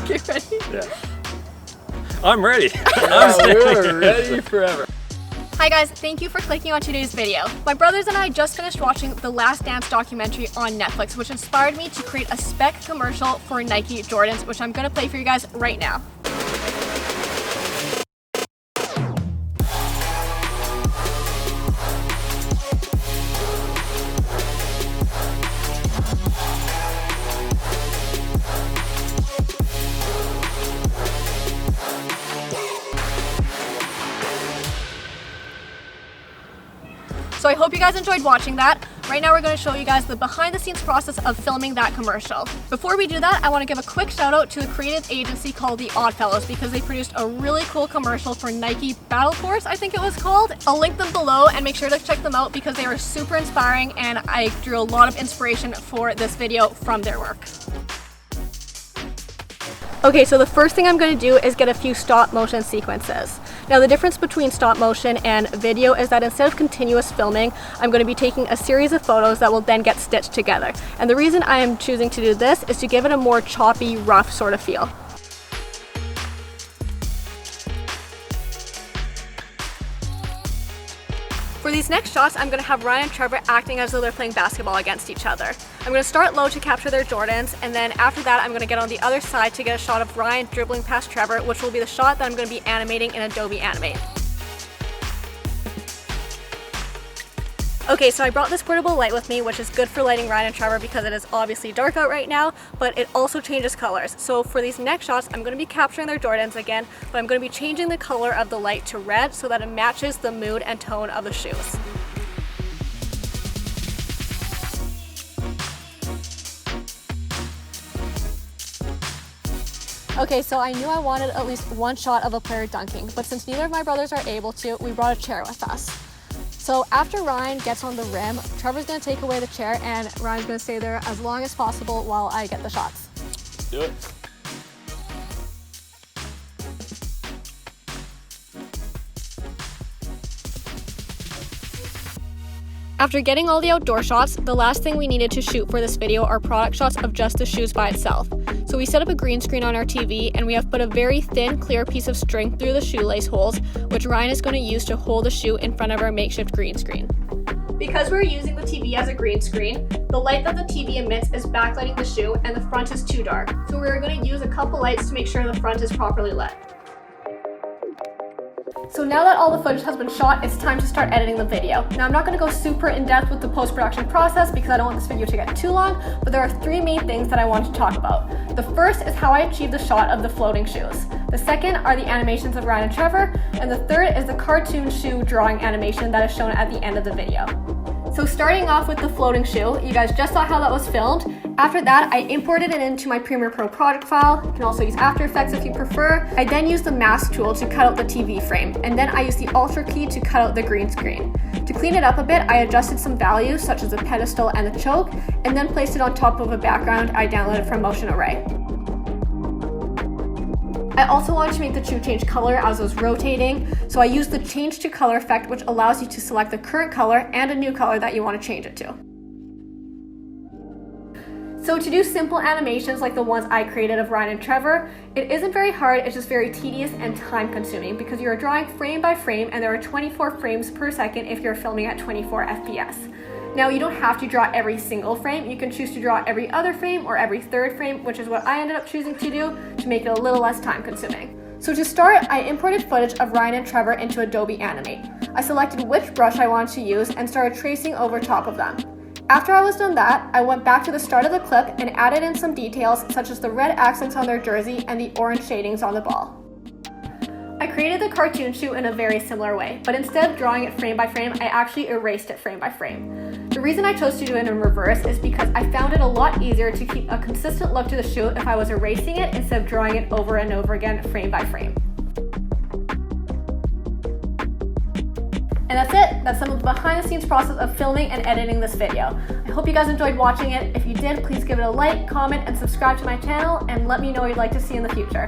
Get ready? Yeah. I'm ready. We're ready forever. Hi guys, thank you for clicking on today's video. My brothers and I just finished watching The Last Dance documentary on Netflix, which inspired me to create a Spec commercial for Nike Jordans, which I'm gonna play for you guys right now. So I hope you guys enjoyed watching that. Right now we're going to show you guys the behind the scenes process of filming that commercial. Before we do that, I want to give a quick shout out to a creative agency called The Oddfellows because they produced a really cool commercial for Nike Battle Force, I think it was called. I'll link them below and make sure to check them out because they were super inspiring and I drew a lot of inspiration for this video from their work. Okay, so the first thing I'm going to do is get a few stop motion sequences. Now the difference between stop motion and video is that instead of continuous filming, I'm going to be taking a series of photos that will then get stitched together. And the reason I am choosing to do this is to give it a more choppy, rough sort of feel. For these next shots, I'm going to have Ryan and Trevor acting as though they're playing basketball against each other. I'm going to start low to capture their Jordans, and then after that I'm going to get on the other side to get a shot of Ryan dribbling past Trevor, which will be the shot that I'm going to be animating in Adobe Animate. Okay, so I brought this portable light with me, which is good for lighting Ryan and Trevor because it is obviously dark out right now, but it also changes colors. So for these next shots, I'm going to be capturing their Jordans again, but I'm going to be changing the color of the light to red so that it matches the mood and tone of the shoes. Okay, so I knew I wanted at least one shot of a player dunking, but since neither of my brothers are able to, we brought a chair with us. So after Ryan gets on the rim, Trevor's going to take away the chair and Ryan's going to stay there as long as possible while I get the shots. Do it. After getting all the outdoor shots, the last thing we needed to shoot for this video are product shots of just the shoes by itself. So we set up a green screen on our TV and we have put a very thin, clear piece of string through the shoelace holes, which Ryan is going to use to hold the shoe in front of our makeshift green screen. Because we're using the TV as a green screen, the light that the TV emits is backlighting the shoe and the front is too dark. So we're going to use a couple lights to make sure the front is properly lit. So now that all the footage has been shot, it's time to start editing the video. Now I'm not going to go super in depth with the post-production process because I don't want this video to get too long, but there are three main things that I want to talk about. The first is how I achieved the shot of the floating shoes. The second are the animations of Ryan and Trevor, and the third is the cartoon shoe drawing animation that is shown at the end of the video. So starting off with the floating shoe, you guys just saw how that was filmed. After that, I imported it into my Premiere Pro project file. You can also use After Effects if you prefer. I then used the mask tool to cut out the TV frame, and then I used the Alt key to cut out the green screen. To clean it up a bit, I adjusted some values such as the pedestal and the choke, and then placed it on top of a background I downloaded from Motion Array. I also wanted to make the shoe change color as it was rotating, so I used the change to color effect, which allows you to select the current color and a new color that you want to change it to. So to do simple animations like the ones I created of Ryan and Trevor, it isn't very hard, it's just very tedious and time consuming because you're drawing frame by frame and there are 24 frames per second if you're filming at 24 FPS. Now you don't have to draw every single frame, you can choose to draw every other frame or every third frame, which is what I ended up choosing to do to make it a little less time consuming. So to start, I imported footage of Ryan and Trevor into Adobe Animate. I selected which brush I wanted to use and started tracing over top of them. After I was done that, I went back to the start of the clip and added in some details such as the red accents on their jersey and the orange shadings on the ball. I created the cartoon shoe in a very similar way, but instead of drawing it frame by frame, I actually erased it frame by frame. The reason I chose to do it in reverse is because I found it a lot easier to keep a consistent look to the shoe if I was erasing it instead of drawing it over and over again frame by frame. And that's it. That's some of the behind the scenes process of filming and editing this video. I hope you guys enjoyed watching it. If you did, please give it a like, comment, and subscribe to my channel, and let me know what you'd like to see in the future.